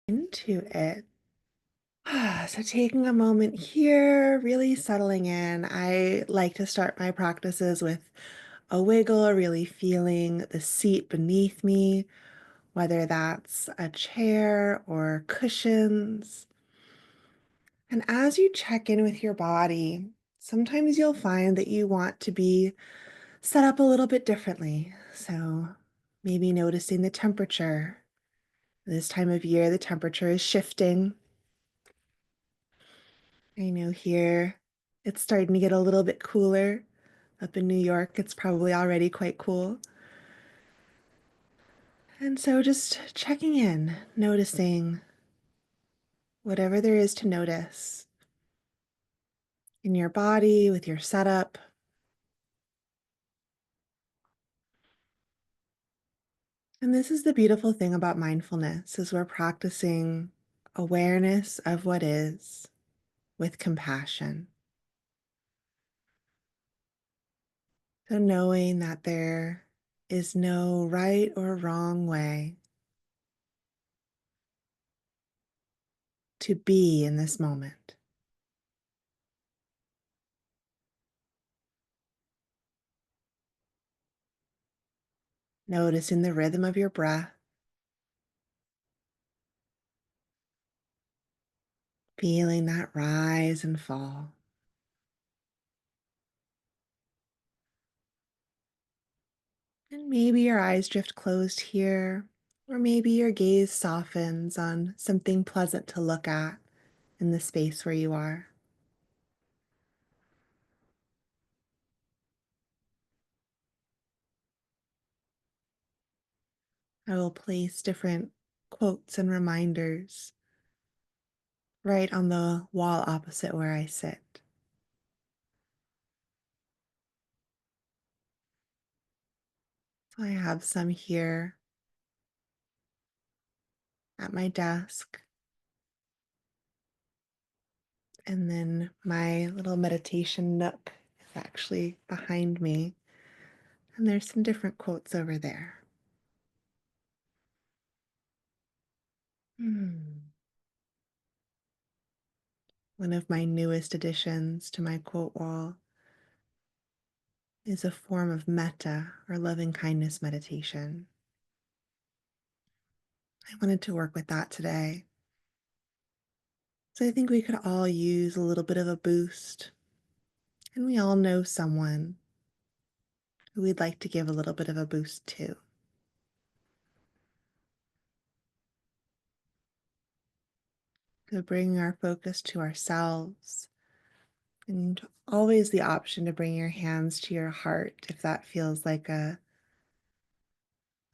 Into it. So taking a moment here, really settling in. I like to start my practices with a wiggle, really feeling the seat beneath me, whether that's a chair or cushions. And as you check in with your body, sometimes you'll find that you want to be set up a little bit differently. So maybe noticing the temperature. This time of year, the temperature is shifting. I know here it's starting to get a little bit cooler. Up in New York, it's probably already quite cool. And so just checking in, noticing whatever there is to notice in your body, with your setup. And this is the beautiful thing about mindfulness is we're practicing awareness of what is with compassion. So knowing that there is no right or wrong way to be in this moment. Noticing the rhythm of your breath, feeling that rise and fall. And maybe your eyes drift closed here, or maybe your gaze softens on something pleasant to look at in the space where you are. I will place different quotes and reminders right on the wall opposite where I sit. So I have some here at my desk, and then my little meditation nook is actually behind me, and there's some different quotes over there. Hmm. One of my newest additions to my quote wall is a form of metta or loving kindness meditation. I wanted to work with that today. So I think we could all use a little bit of a boost, and we all know someone who we'd like to give a little bit of a boost to. So bring our focus to ourselves, and always the option to bring your hands to your heart if that feels like a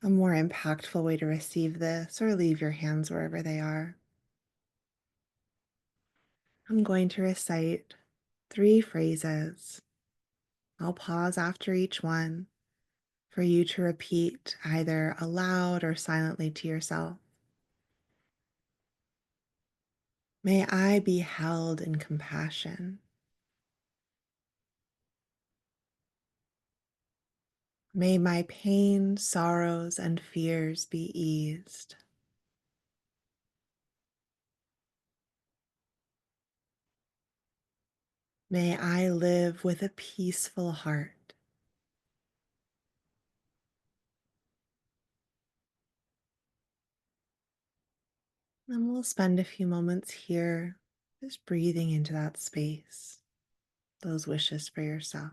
more impactful way to receive this, or leave your hands wherever they are. I'm going to recite 3 phrases. I'll pause after each one for you to repeat either aloud or silently to yourself. May I be held in compassion. May my pain, sorrows, and fears be eased. May I live with a peaceful heart. And we'll spend a few moments here just breathing into that space, those wishes for yourself.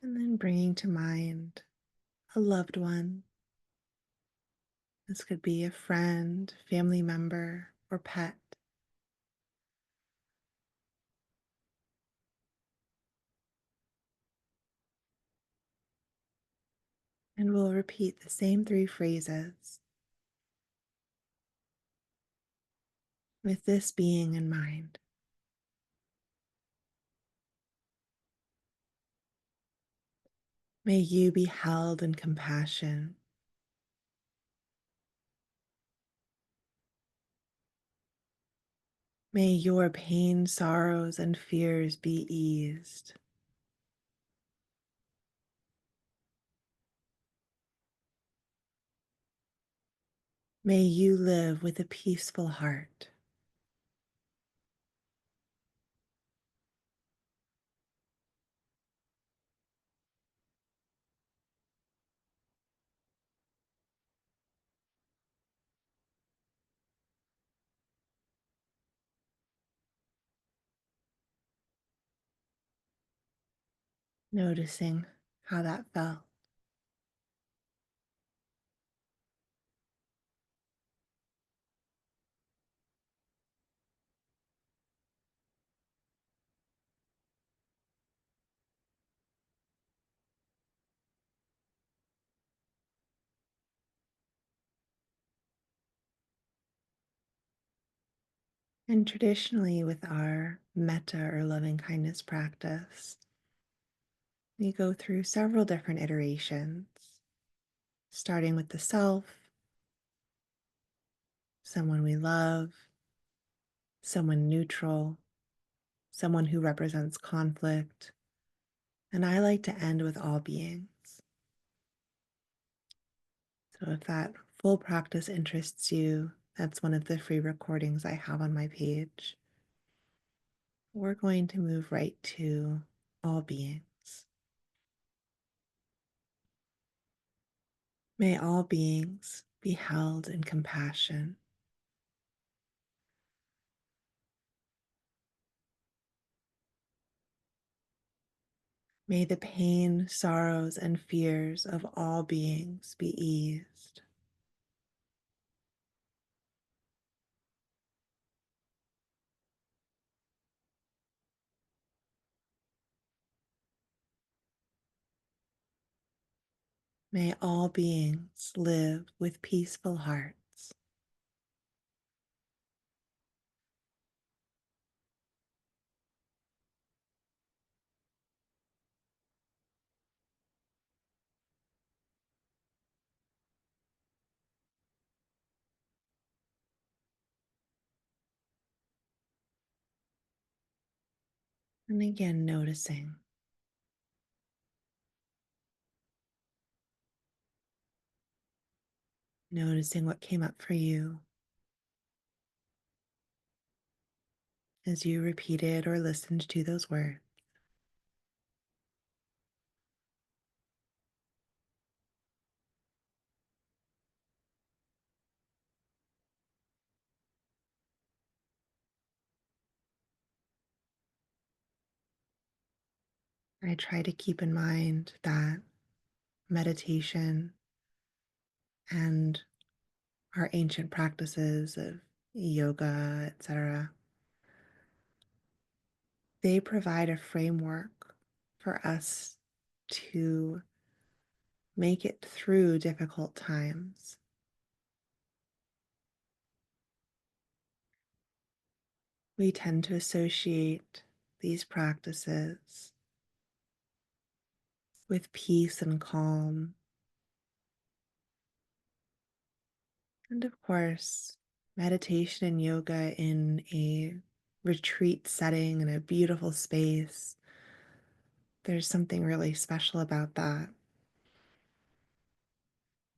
And then bringing to mind a loved one. This could be a friend, family member, or pet. And we'll repeat the same 3 phrases with this being in mind. May you be held in compassion. May your pain, sorrows, and fears be eased. May you live with a peaceful heart. Noticing how that felt. And traditionally, with our metta or loving kindness practice, we go through several different iterations, starting with the self, someone we love, someone neutral, someone who represents conflict, and I like to end with all beings. So if that full practice interests you, that's one of the free recordings I have on my page. We're going to move right to all beings. May all beings be held in compassion. May the pain, sorrows, and fears of all beings be eased. May all beings live with peaceful hearts. And again, noticing what came up for you as you repeated or listened to those words. I try to keep in mind that meditation and our ancient practices of yoga, etc., they provide a framework for us to make it through difficult times. We tend to associate these practices with peace and calm. And of course, meditation and yoga in a retreat setting in a beautiful space. There's something really special about that.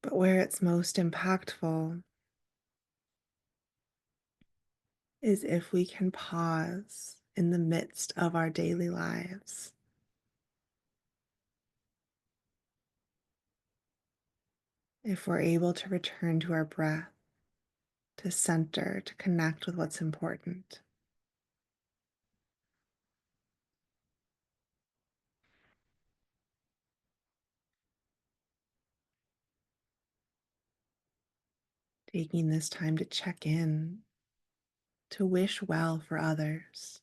But where it's most impactful is if we can pause in the midst of our daily lives. If we're able to return to our breath, to center, to connect with what's important. Taking this time to check in, to wish well for others,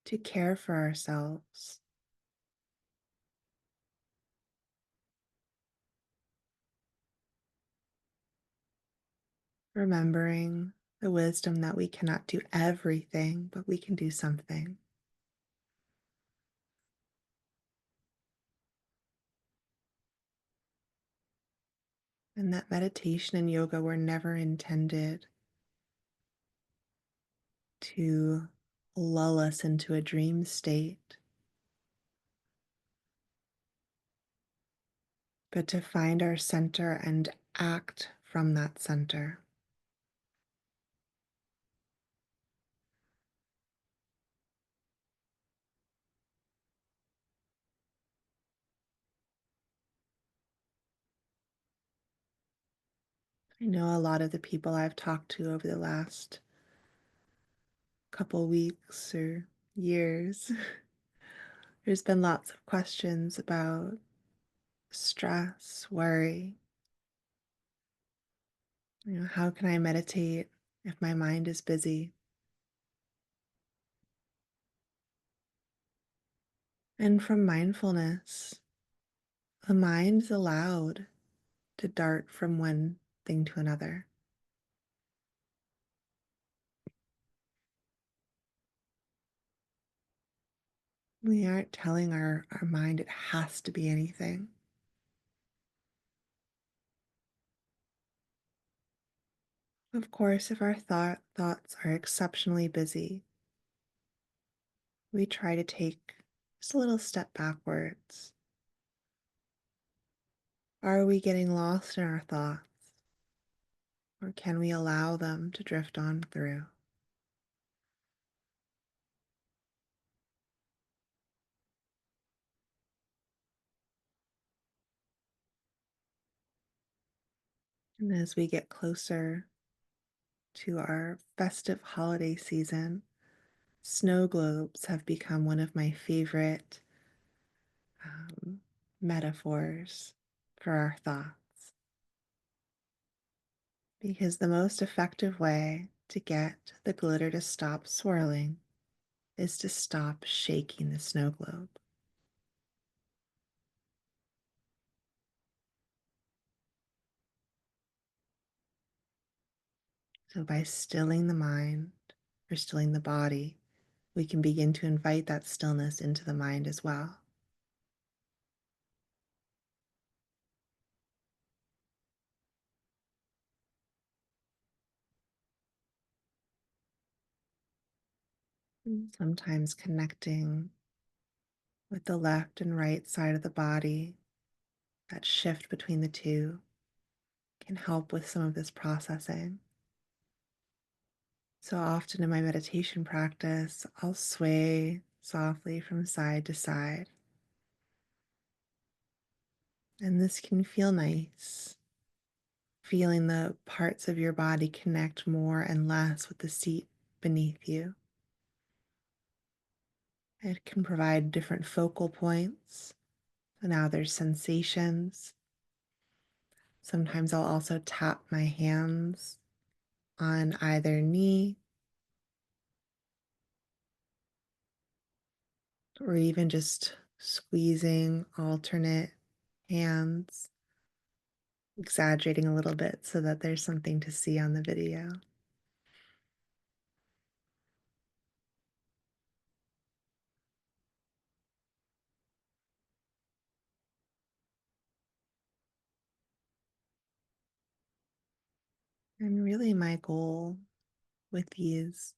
to care for ourselves. Remembering the wisdom that we cannot do everything, but we can do something. And that meditation and yoga were never intended to lull us into a dream state, but to find our center and act from that center. I know a lot of the people I've talked to over the last couple weeks or years, there's been lots of questions about stress, worry. How can I meditate if my mind is busy? And from mindfulness, the mind's allowed to dart from one thing to another. We aren't telling our mind it has to be anything. Of course, if our thoughts are exceptionally busy, we try to take just a little step backwards. Are we getting lost in our thoughts, or can we allow them to drift on through? And as we get closer to our festive holiday season, snow globes have become one of my favorite um, metaphors for our thoughts. Because the most effective way to get the glitter to stop swirling is to stop shaking the snow globe. So, by stilling the mind or stilling the body, we can begin to invite that stillness into the mind as well. And sometimes connecting with the left and right side of the body, that shift between the two can help with some of this processing. So often in my meditation practice, I'll sway softly from side to side. And this can feel nice, feeling the parts of your body connect more and less with the seat beneath you. It can provide different focal points. So now there's sensations. Sometimes I'll also tap my hands on either knee or even just squeezing alternate hands, exaggerating a little bit so that there's something to see on the video. And really, my goal with these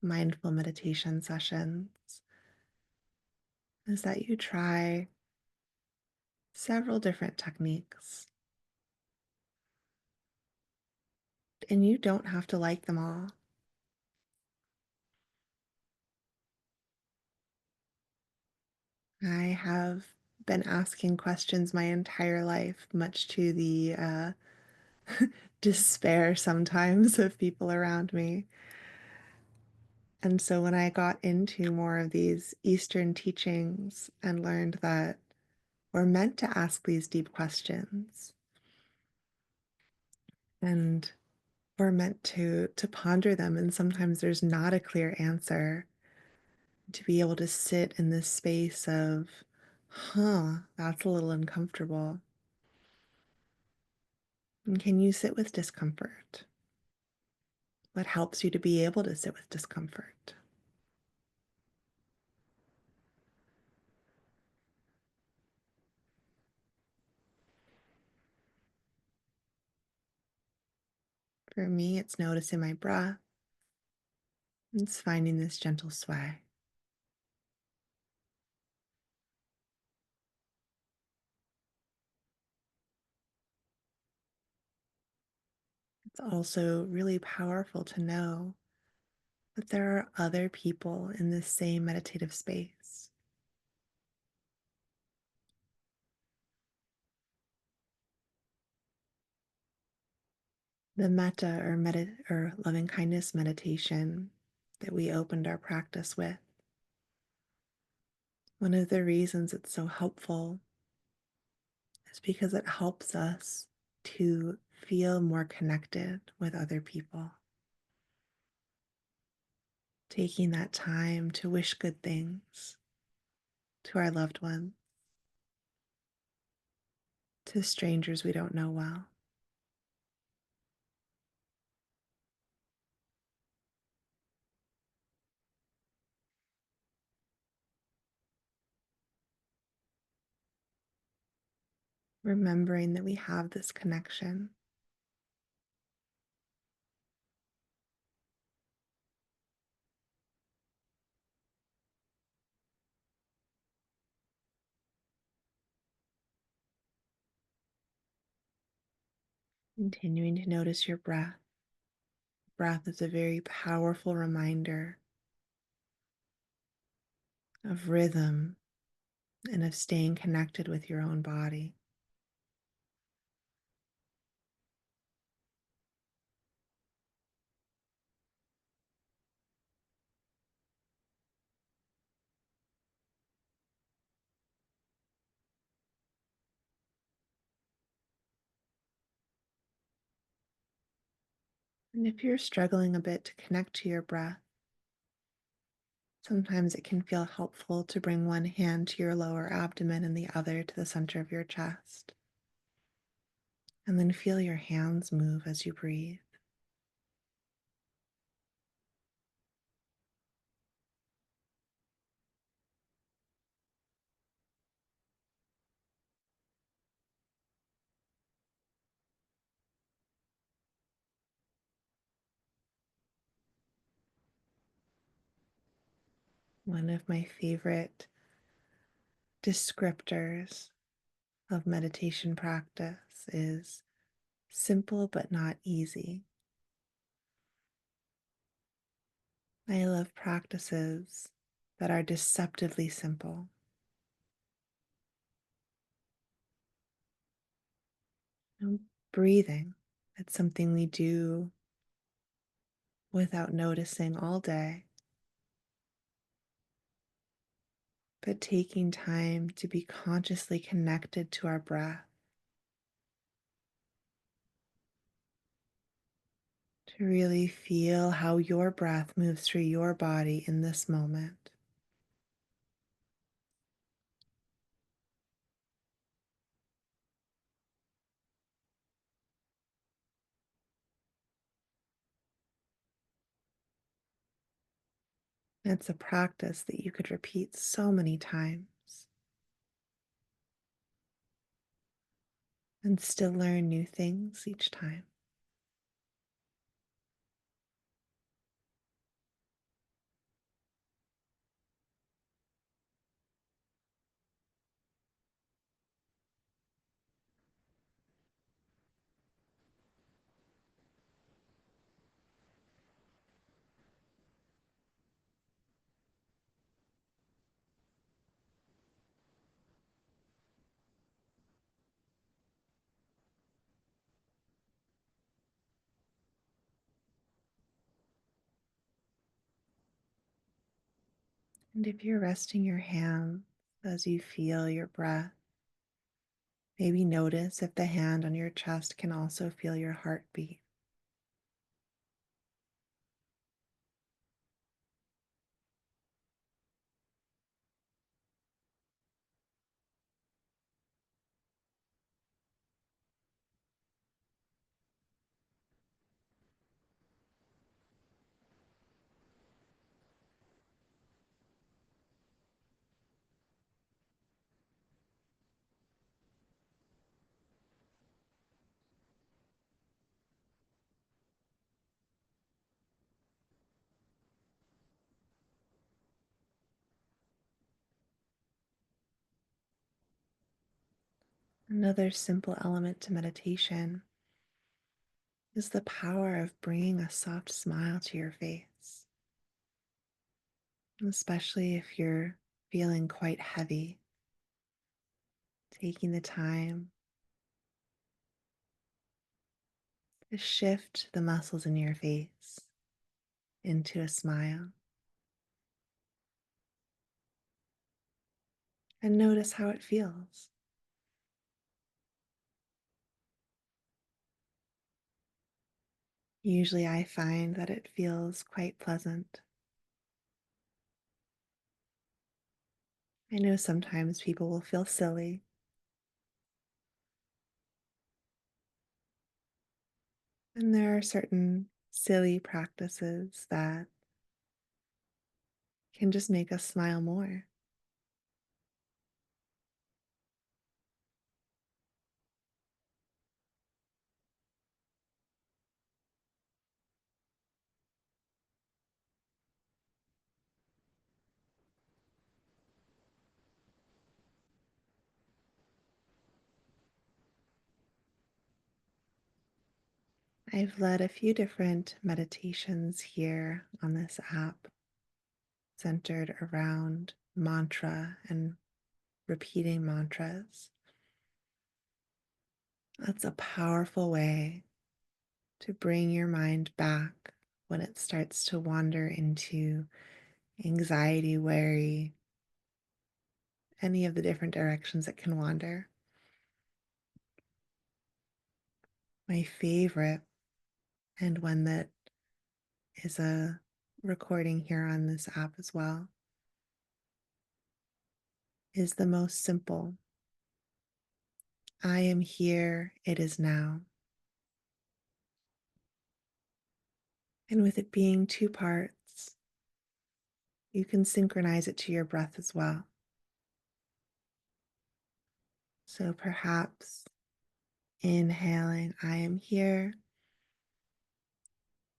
mindful meditation sessions is that you try several different techniques and you don't have to like them all. I have been asking questions my entire life, much to the despair sometimes of people around me. And so when I got into more of these Eastern teachings and learned that we're meant to ask these deep questions and we're meant to ponder them, and sometimes there's not a clear answer, to be able to sit in this space of, that's a little uncomfortable. And can you sit with discomfort? what helps you to be able to sit with discomfort. For me, it's noticing my breath. It's finding this gentle sway. It's also really powerful to know that there are other people in this same meditative space. The metta or loving kindness meditation that we opened our practice with. One of the reasons it's so helpful is because it helps us to feel more connected with other people. Taking that time to wish good things to our loved ones, to strangers we don't know well. Remembering that we have this connection. Continuing to notice your breath. Breath is a very powerful reminder of rhythm and of staying connected with your own body. And if you're struggling a bit to connect to your breath, sometimes it can feel helpful to bring one hand to your lower abdomen and the other to the center of your chest. And then feel your hands move as you breathe. One of my favorite descriptors of meditation practice is simple but not easy. I love practices that are deceptively simple. You breathing, it's something we do without noticing all day, but taking time to be consciously connected to our breath, to really feel how your breath moves through your body in this moment. It's a practice that you could repeat so many times and still learn new things each time. And if you're resting your hands as you feel your breath, maybe notice if the hand on your chest can also feel your heartbeat. Another simple element to meditation is the power of bringing a soft smile to your face, especially if you're feeling quite heavy. Taking the time to shift the muscles in your face into a smile and notice how it feels. Usually, I find that it feels quite pleasant. I know sometimes people will feel silly, and there are certain silly practices that can just make us smile more. I've led a few different meditations here on this app centered around mantra and repeating mantras. That's a powerful way to bring your mind back when it starts to wander into anxiety, worry, any of the different directions it can wander. My favorite, and one that is a recording here on this app as well, is the most simple. I am here, it is now. And with it being two parts, you can synchronize it to your breath as well. So perhaps inhaling, I am here.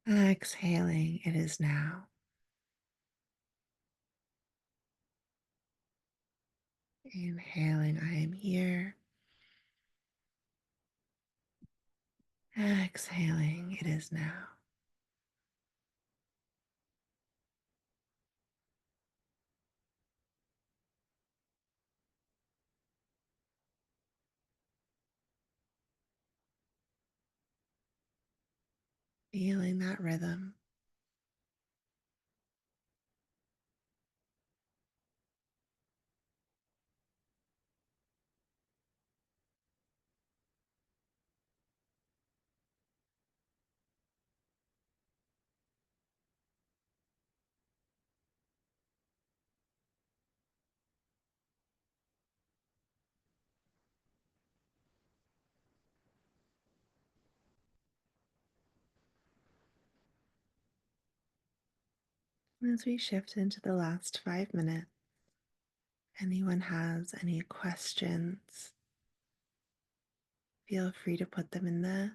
Exhaling, it is now. Inhaling, I am here. Exhaling, it is now. Feeling that rhythm. As we shift into the last 5 minutes, anyone has any questions, feel free to put them in the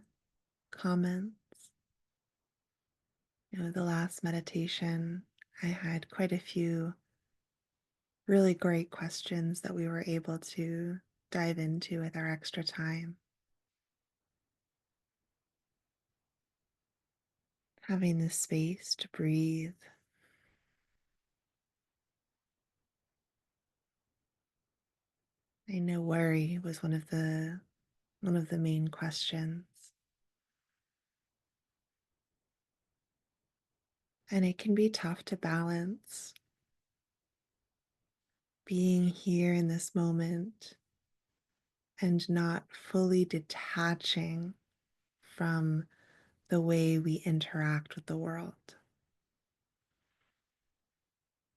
comments. The last meditation, I had quite a few really great questions that we were able to dive into with our extra time. Having the space to breathe. I know worry was one of the main questions. And it can be tough to balance being here in this moment and not fully detaching from the way we interact with the world.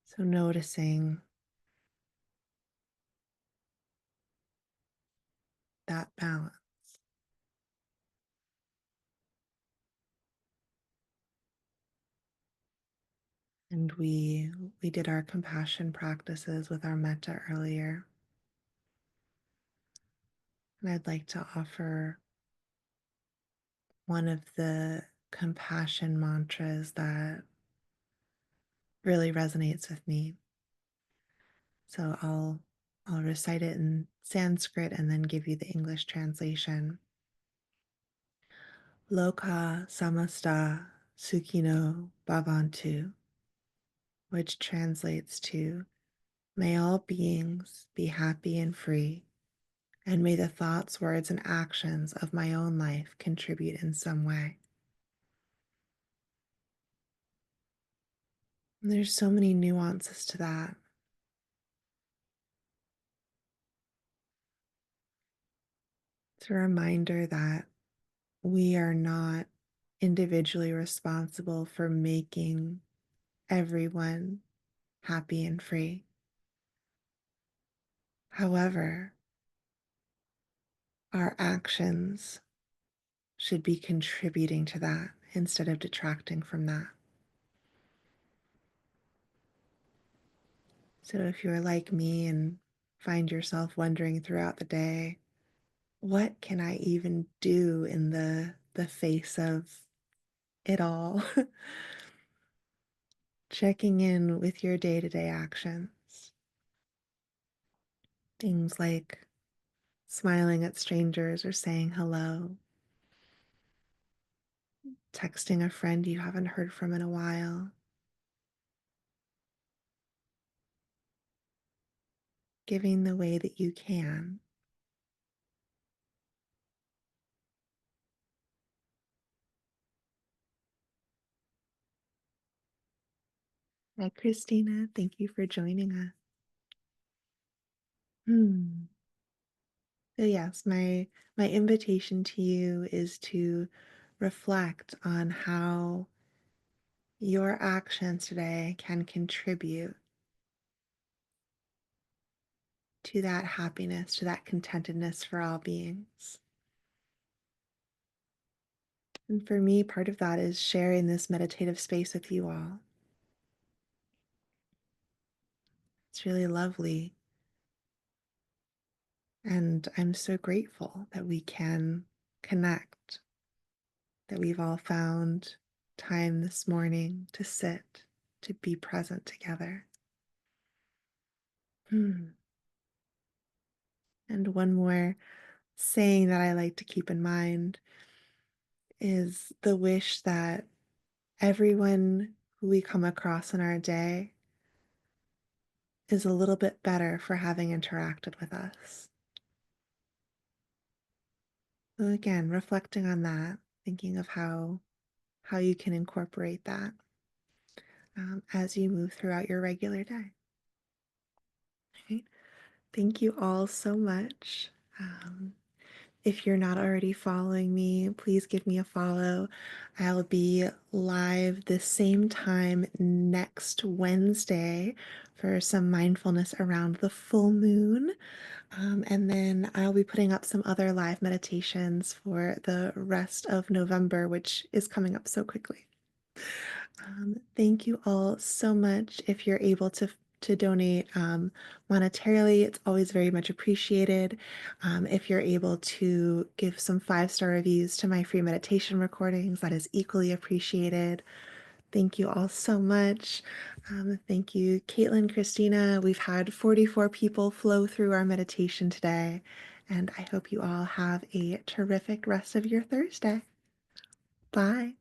So noticing that balance. And we did our compassion practices with our metta earlier. And I'd like to offer one of the compassion mantras that really resonates with me. So I'll I'll recite it in Sanskrit and then give you the English translation. Loka samasta sukhino bhavantu, which translates to may all beings be happy and free, and may the thoughts, words, and actions of my own life contribute in some way. And there's so many nuances to that. It's a reminder that we are not individually responsible for making everyone happy and free. However, our actions should be contributing to that instead of detracting from that. So if you're like me and find yourself wondering throughout the day, what can I even do in the face of it all? Checking in with your day-to-day actions. Things like smiling at strangers or saying hello, texting a friend you haven't heard from in a while, giving the way that you can. Hi, Christina. Thank you for joining us. Hmm. So yes, my invitation to you is to reflect on how your actions today can contribute to that happiness, to that contentedness for all beings. And for me, part of that is sharing this meditative space with you all. It's really lovely. And I'm so grateful that we can connect, that we've all found time this morning to sit, to be present together. Hmm. And one more saying that I like to keep in mind is the wish that everyone who we come across in our day is a little bit better for having interacted with us. So again, reflecting on that, thinking of how you can incorporate that as you move throughout your regular day. Okay? Thank you all so much. Um, If you're not already following me, please give me a follow. I'll be live the same time next Wednesday for some mindfulness around the full moon. And then I'll be putting up some other live meditations for the rest of November, which is coming up so quickly. Thank you all so much. If you're able to donate monetarily, it's always very much appreciated. If you're able to give some 5-star reviews to my free meditation recordings, that is equally appreciated. Thank you all so much. Thank you, Caitlyn, Christina. We've had 44 people flow through our meditation today, and I hope you all have a terrific rest of your Thursday. Bye.